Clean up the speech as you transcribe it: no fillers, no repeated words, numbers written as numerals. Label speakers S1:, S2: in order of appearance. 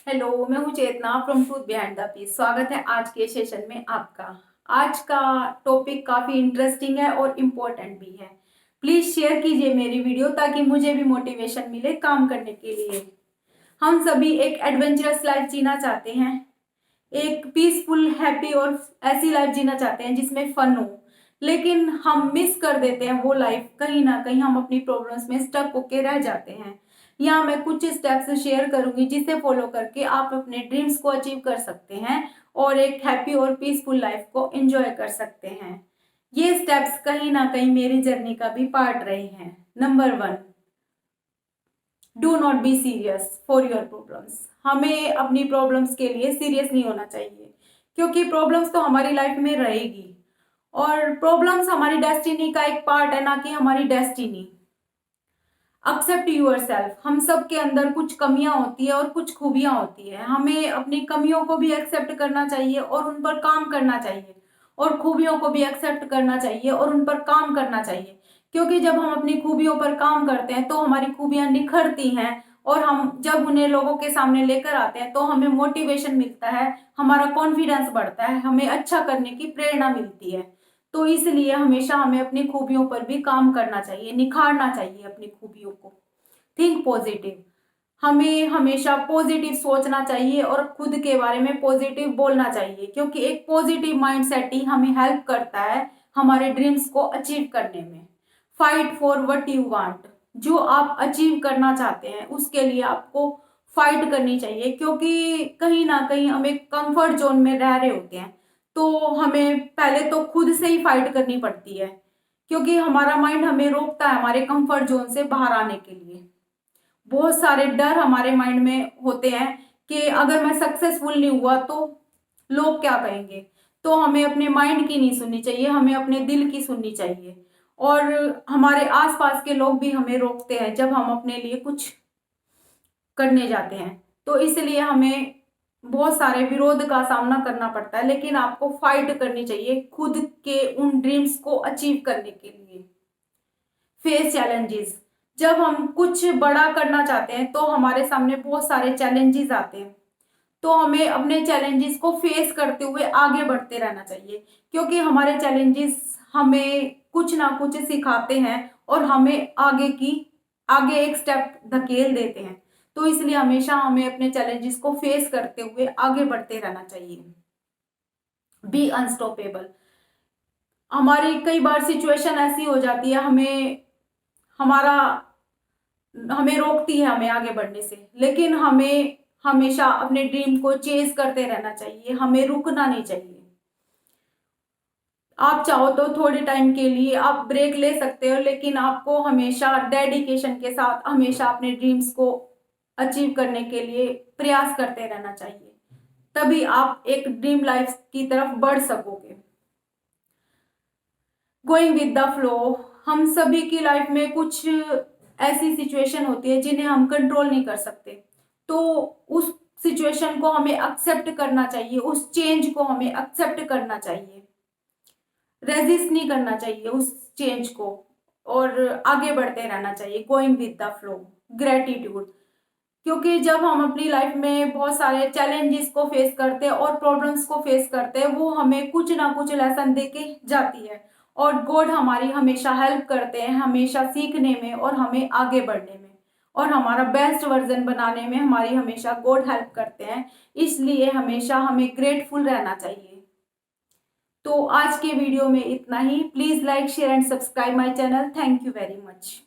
S1: Hello, मैं हूँ Chetna from truth behind the peace. स्वागत है आज के सेशन में आपका। आज का टॉपिक काफी इंटरेस्टिंग है और इम्पोर्टेंट भी है। प्लीज शेयर कीजिए मेरी वीडियो ताकि मुझे भी मोटिवेशन मिले काम करने के लिए। हम सभी एक एडवेंचरस लाइफ जीना चाहते हैं, एक पीसफुल हैप्पी और ऐसी लाइफ जीना चाहते हैं जिसमें फन हो, लेकिन हम मिस कर देते हैं वो लाइफ। कहीं ना कहीं हम अपनी प्रॉब्लम्स में स्टक होके रह जाते हैं। यहाँ मैं कुछ स्टेप्स शेयर करूंगी जिसे फॉलो करके आप अपने ड्रीम्स को अचीव कर सकते हैं और एक हैप्पी और पीसफुल लाइफ को एंजॉय कर सकते हैं। ये स्टेप्स कहीं ना कहीं मेरी जर्नी का भी पार्ट रहे हैं। Number 1, do not be serious for your problems. हमें अपनी प्रॉब्लम्स के लिए सीरियस नहीं होना चाहिए, क्योंकि प्रॉब्लम्स तो हमारी लाइफ में रहेगी और प्रॉब्लम्स हमारी डेस्टिनी का एक पार्ट है, ना कि हमारी डेस्टिनी। Accept your self. हम सब के अंदर कुछ कमियां होती है और कुछ खूबियां होती है। हमें अपनी कमियों को भी एक्सेप्ट करना चाहिए और उन पर काम करना चाहिए, और खूबियों को भी एक्सेप्ट करना चाहिए और उन पर काम करना चाहिए। क्योंकि जब हम अपनी खूबियों पर काम करते हैं तो हमारी खूबियां निखरती हैं, और हम जब उन्हें लोगों के सामने लेकर आते हैं तो हमें मोटिवेशन मिलता है, हमारा कॉन्फिडेंस बढ़ता है, हमें अच्छा करने की प्रेरणा मिलती है। तो इसलिए हमेशा हमें अपनी खूबियों पर भी काम करना चाहिए, निखारना चाहिए अपनी खूबियों को। Think positive. हमें हमेशा पॉजिटिव सोचना चाहिए और खुद के बारे में पॉजिटिव बोलना चाहिए, क्योंकि एक पॉजिटिव माइंडसेट ही हमें हेल्प करता है हमारे ड्रीम्स को अचीव करने में। Fight for what you want. जो आप अचीव करना चाहते हैं उसके लिए आपको फाइट करनी चाहिए, क्योंकि कहीं ना कहीं हम एक कंफर्ट जोन में रह रहे होते हैं। तो हमें पहले तो खुद से ही फाइट करनी पड़ती है, क्योंकि हमारा माइंड हमें रोकता है हमारे कंफर्ट जोन से बाहर आने के लिए। बहुत सारे डर हमारे माइंड में होते हैं कि अगर मैं सक्सेसफुल नहीं हुआ तो लोग क्या कहेंगे। तो हमें अपने माइंड की नहीं सुननी चाहिए, हमें अपने दिल की सुननी चाहिए। और हमारे आसपास के लोग भी हमें रोकते हैं जब हम अपने लिए कुछ करने जाते हैं। तो इसलिए हमें बहुत सारे विरोध का सामना करना पड़ता है, लेकिन आपको फाइट करनी चाहिए खुद के उन ड्रीम्स को अचीव करने के लिए। Face challenges. जब हम कुछ बड़ा करना चाहते हैं तो हमारे सामने बहुत सारे चैलेंजेस आते हैं, तो हमें अपने चैलेंजेस को फेस करते हुए आगे बढ़ते रहना चाहिए, क्योंकि हमारे चैलेंजेस हमें कुछ ना कुछ सिखाते हैं और हमें आगे एक स्टेप धकेल देते हैं। तो इसलिए हमेशा हमें अपने चैलेंजेस को फेस करते हुए आगे बढ़ते रहना चाहिए। Be unstoppable. हमारी कई बार सिचुएशन ऐसी हो जाती है, हमारा हमें रोकती है हमें आगे बढ़ने से, लेकिन हमें हमेशा अपने ड्रीम को चेज करते रहना चाहिए, हमें रुकना नहीं चाहिए। आप चाहो तो थोड़ी टाइम के लिए आप ब्रेक ले सकते हो, लेकिन आपको हमेशा डेडिकेशन के साथ हमेशा अपने ड्रीम्स को अचीव करने के लिए प्रयास करते रहना चाहिए, तभी आप एक ड्रीम लाइफ की तरफ बढ़ सकोगे। Going with the flow. हम सभी की लाइफ में कुछ ऐसी सिचुएशन होती है जिन्हें हम कंट्रोल नहीं कर सकते, तो उस सिचुएशन को हमें एक्सेप्ट करना चाहिए, उस चेंज को हमें एक्सेप्ट करना चाहिए, रेजिस्ट नहीं करना चाहिए उस चेंज को, और आगे बढ़ते रहना चाहिए। Going with the flow. Gratitude. क्योंकि जब हम अपनी लाइफ में बहुत सारे चैलेंजेस को फेस करते हैं और प्रॉब्लम्स को फेस करते हैं, वो हमें कुछ ना कुछ लेसन दे के जाती है, और गॉड हमारी हमेशा हेल्प करते हैं, हमेशा सीखने में और हमें आगे बढ़ने में, और हमारा बेस्ट वर्जन बनाने में हमारी हमेशा गॉड हेल्प करते हैं। इसलिए हमेशा हमें ग्रेटफुल रहना चाहिए। तो आज के वीडियो में इतना ही। Please like share and subscribe my channel. Thank you very much.